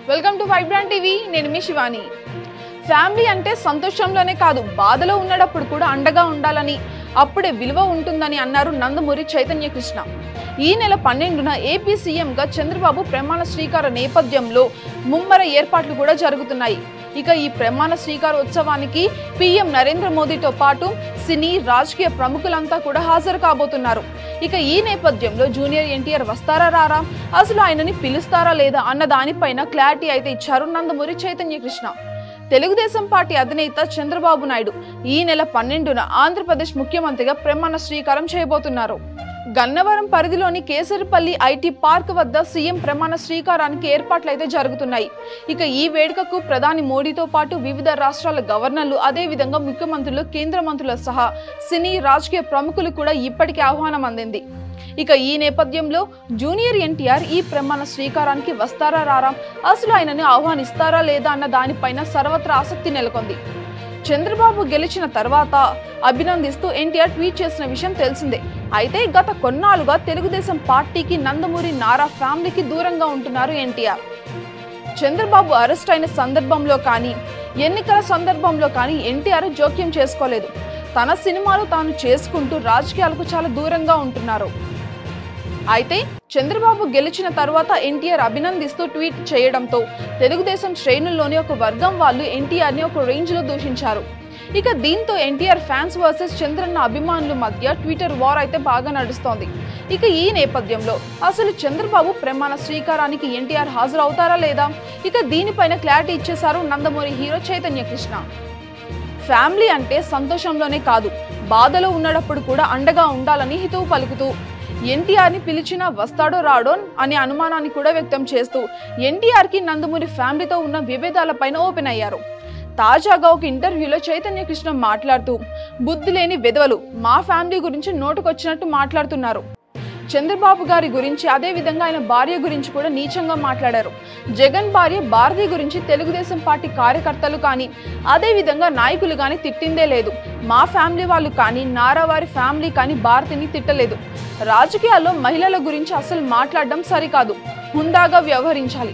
Welcome to Vibrant TV. నేను మీ Shivani. Family అంటే సంతోషంలోనే కాదు, బాధలో ఉన్నప్పుడు కూడా అండగా ఉండాలని, అప్పుడే విలువ ఉంటుందని అన్నారు నందమూరి చైతన్య కృష్ణ. ఈ నెల 12న ఏపీ సీఎంగా చంద్రబాబు ప్రమాణ స్వీకార నేపథ్యంలో ముమ్మర ఏర్పాట్లు కూడా జరుగుతున్నాయి. ఇక ఈ ప్రమాణ స్వీకార ఉత్సవానికి పీఎం నరేంద్ర మోదీతో పాటు సినీ రాజకీయ ప్రముఖులంతా కూడా హాజరు కాబోతున్నారు. ఇక ఈ నేపథ్యంలో జూనియర్ ఎన్టీఆర్ వస్తారా రారా, అసలు ఆయనని పిలుస్తారా లేదా అన్న దానిపైన క్లారిటీ అయితే ఇచ్చారు నందమూరి చైతన్య కృష్ణ. తెలుగుదేశం పార్టీ అధినేత చంద్రబాబు నాయుడు ఈ నెల 12న ఆంధ్రప్రదేశ్ ముఖ్యమంత్రిగా ప్రమాణ స్వీకారం చేయబోతున్నారు. గన్నవరం పరిధిలోని కేసరిపల్లి ఐటీ పార్క్ వద్ద సీఎం ప్రమాణ స్వీకారానికి ఏర్పాట్లయితే జరుగుతున్నాయి. ఇక ఈ వేడుకకు ప్రధాని మోడీతో పాటు వివిధ రాష్ట్రాల గవర్నర్లు, అదేవిధంగా ముఖ్యమంత్రులు, కేంద్ర మంత్రుల సహా సినీ రాజకీయ ప్రముఖులు కూడా ఇప్పటికే ఆహ్వానం అందింది. ఇక ఈ నేపథ్యంలో జూనియర్ ఎన్టీఆర్ ఈ ప్రమాణ స్వీకారానికి వస్తారా రారా, అసలు ఆయనని ఆహ్వానిస్తారా లేదా అన్న దానిపైన సర్వత్రా ఆసక్తి నెలకొంది. చంద్రబాబు గెలిచిన తర్వాత అభినందిస్తూ ఎన్టీఆర్ ట్వీట్ చేసిన విషయం తెలిసిందే. అయితే గత కొన్నాళ్ళుగా తెలుగుదేశం పార్టీకి, నందమూరి నారా ఫ్యామిలీకి దూరంగా ఉంటున్నారు ఎన్టీఆర్. చంద్రబాబు అరెస్ట్ అయిన సందర్భంలో కానీ, ఎన్నికల సందర్భంలో కానీ ఎన్టీఆర్ జోక్యం చేసుకోలేదు. తన సినిమాలు తాను చేసుకుంటూ రాజకీయాలకు చాలా దూరంగా ఉంటున్నారు. అయితే చంద్రబాబు గెలిచిన తర్వాత ఎన్టీఆర్ అభినందిస్తూ ట్వీట్ చేయడంతో తెలుగుదేశం శ్రేణుల్లోని ఒక వర్గం వాళ్ళు ఎన్టీఆర్ని ఒక రేంజ్లో దూషించారు. ఇక దీంతో ఎన్టీఆర్ ఫ్యాన్స్ వర్సెస్ చంద్రన్న అభిమానుల మధ్య ట్విట్టర్ వార్ అయితే బాగా నడుస్తోంది. ఇక ఈ నేపథ్యంలో అసలు చంద్రబాబు ప్రమాణ స్వీకారానికి ఎన్టీఆర్ హాజరవుతారా లేదా, ఇక దీనిపైన క్లారిటీ ఇచ్చేశారు నందమూరి హీరో చైతన్య కృష్ణ. ఫ్యామిలీ అంటే సంతోషంలోనే కాదు, బాధలో ఉన్నప్పుడు కూడా అండగా ఉండాలని హితవు పలుకుతూ ఎన్టీఆర్ని పిలిచినా వస్తాడో రాడో అనే అనుమానాన్ని కూడా వ్యక్తం చేస్తూ ఎన్టీఆర్కి నందమూరి ఫ్యామిలీతో ఉన్న విభేదాలపైన ఓపెన్ అయ్యారు. తాజాగా ఒక ఇంటర్వ్యూలో చైతన్య కృష్ణ మాట్లాడుతూ, బుద్ధి లేని వెధవలు మా ఫ్యామిలీ గురించి నోటుకొచ్చినట్టు మాట్లాడుతున్నారు. చంద్రబాబు గారి గురించి, అదే విధంగా ఆయన భార్య గురించి కూడా నీచంగా మాట్లాడారు. జగన్ భార్య భారతి గురించి తెలుగుదేశం పార్టీ కార్యకర్తలు కానీ, అదే విధంగా నాయకులు కానీ తిట్టిందే లేదు. మా ఫ్యామిలీ వాళ్ళు కానీ, నారా వారి ఫ్యామిలీ కానీ భారతిని తిట్టలేదు. రాజకీయాల్లో మహిళల గురించి అసలు మాట్లాడడం సరికాదు, హుందాగా వ్యవహరించాలి.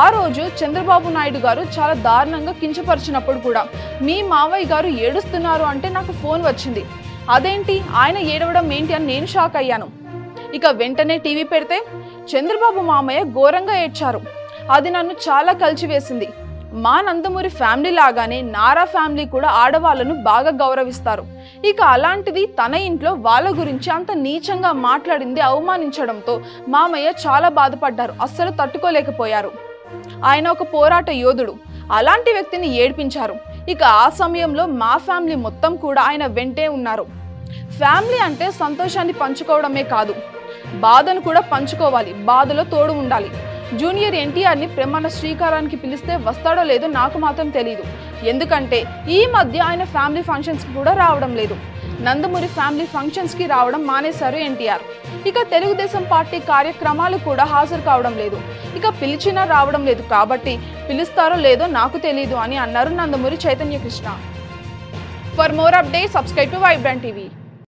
ఆ రోజు చంద్రబాబు నాయుడు గారు చాలా దారుణంగా కించపరిచినప్పుడు కూడా మీ మావయ్య గారు ఏడుస్తున్నారు అంటే నాకు ఫోన్ వచ్చింది. అదేంటి ఆయన ఏడవడం ఏంటి అని నేను షాక్ అయ్యాను. ఇక వెంటనే టీవీ పెడితే చంద్రబాబు మామయ్య ఘోరంగా ఏడ్చారు. అది నన్ను చాలా కలిచివేసింది. మా నందమూరి ఫ్యామిలీ లాగానే నారా ఫ్యామిలీ కూడా ఆడవాళ్లను బాగా గౌరవిస్తారు. ఇక అలాంటిది తన ఇంట్లో వాళ్ళ గురించి అంత నీచంగా మాట్లాడింది అవమానించడంతో మామయ్య చాలా బాధపడ్డారు, అస్సలు తట్టుకోలేకపోయారు. ఆయన ఒక పోరాట యోధుడు, అలాంటి వ్యక్తిని ఏడ్పించారు. ఇక ఆ సమయంలో మా ఫ్యామిలీ మొత్తం కూడా ఆయన వెంటే ఉన్నారు. ఫ్యామిలీ అంటే సంతోషాన్ని పంచుకోవడమే కాదు, బాధను కూడా పంచుకోవాలి, బాధలో తోడు ఉండాలి. జూనియర్ ఎన్టీఆర్ని ప్రమాణ స్వీకారానికి పిలిస్తే వస్తాడో లేదో నాకు మాత్రం తెలియదు. ఎందుకంటే ఈ మధ్య ఆయన ఫ్యామిలీ ఫంక్షన్స్కి కూడా రావడం లేదు. నందమూరి ఫ్యామిలీ ఫంక్షన్స్కి రావడం మానేశారు ఎన్టీఆర్. ఇక తెలుగుదేశం పార్టీ కార్యక్రమాలు కూడా హాజరు కావడం లేదు. ఇక పిలిచినా రావడం లేదు, కాబట్టి పిలుస్తారో లేదో నాకు తెలియదు అని అన్నారు Nandamuri Chaitanya Krishna. For more updates, subscribe to Vibrant TV.